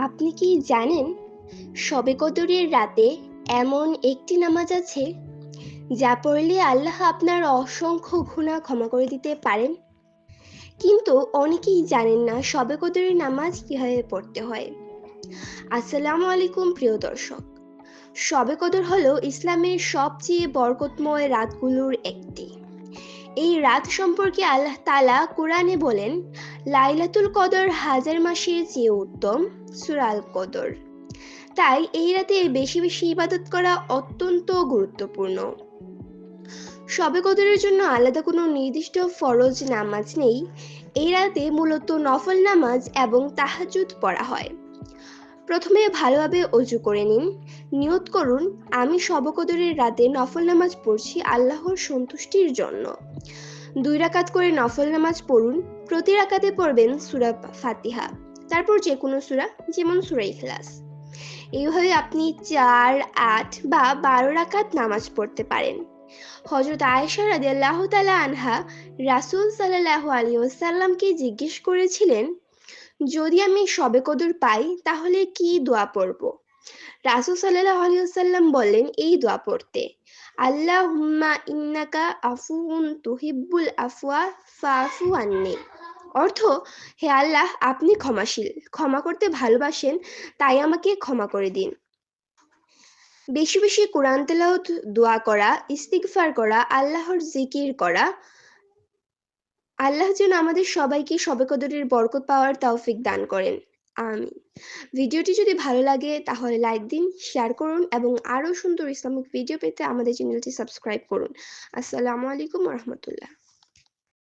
আপনি কি জানেন শবে কদরের রাতে এমন একটি নামাজ আছে যা পড়লে আল্লাহ আপনার অসংখ্য গুনাহ ক্ষমা করে দিতে পারেন? কিন্তু অনেকেই জানেন না শবে কদরের নামাজ কিভাবে পড়তে হয়। আসসালামু আলাইকুম প্রিয় দর্শক, শবে কদর হলো ইসলামের সবচেয়ে বরকতময় রাতগুলোর একটি। এই রাত সম্পর্কে আল্লাহ তাআলা কোরআনে বলেন, লাইলাতুল কদর হাজার মাসের চেয়ে উত্তম। সূরা আল কদর। তাই এই রাতে বেশি বেশি ইবাদত করা অত্যন্ত গুরুত্বপূর্ণ। শবে কদরের জন্য আলাদা কোনো নির্দিষ্ট ফরজ নামাজ নেই। এই রাতে মূলত নফল নামাজ এবং তাহাজ্জুদ পড়া হয়। প্রথমে ভালোভাবে অজু করে নিন। নিয়ত করুন, আমি শবে কদরের রাতে নফল নামাজ পড়ছি আল্লাহর সন্তুষ্টির জন্য। 2 রাকাত করে নফল নামাজ পড়ুন। প্রতি রাকাতে পড়বেন সূরা ফাতিহা, তারপর যে কোনো সূরা, যেমন সূরা ইখলাস। এইভাবে আপনি 4, 8 বা 12 রাকাত নামাজ পড়তে পারেন। হযরত আয়েশা রাদিয়াল্লাহু তাআলা আনহা রাসূল সাল্লাল্লাহু আলাইহি ওয়াসাল্লামকে জিজ্ঞেস করেছিলেন, যদি আমি শবে কদর পাই তাহলে কি দোয়া পড়ব? রাসূল সাল্লাল্লাহু আলাইহি ওয়াসাল্লাম বললেন এই দোয়া পড়তে, আল্লাহুম্মা ইন্নাকা আফুউন তুহিব্বুল আফওয়া ফাআফু আন্নি। অর্থ, হে আল্লাহ, আপনি ক্ষমাশীল, ক্ষমা করতে ভালোবাসেন, তাই আমাকে ক্ষমা করে দিন। বেশি বেশি কোরআন তেলাওয়াত, দোয়া করা, ইস্তিগফার করা, আল্লাহর জিকির করা। আল্লাহ যেন আমাদের সবাইকে শবে কদরের বরকত পাওয়ার তৌফিক দান করেন। আমিন। ভিডিওটি যদি ভালো লাগে তাহলে লাইক দিন, শেয়ার করুন এবং আরও সুন্দর ইসলামিক ভিডিও পেতে আমাদের চ্যানেলটি সাবস্ক্রাইব করুন। আসসালামু আলাইকুম ওয়া রাহমাতুল্লাহ।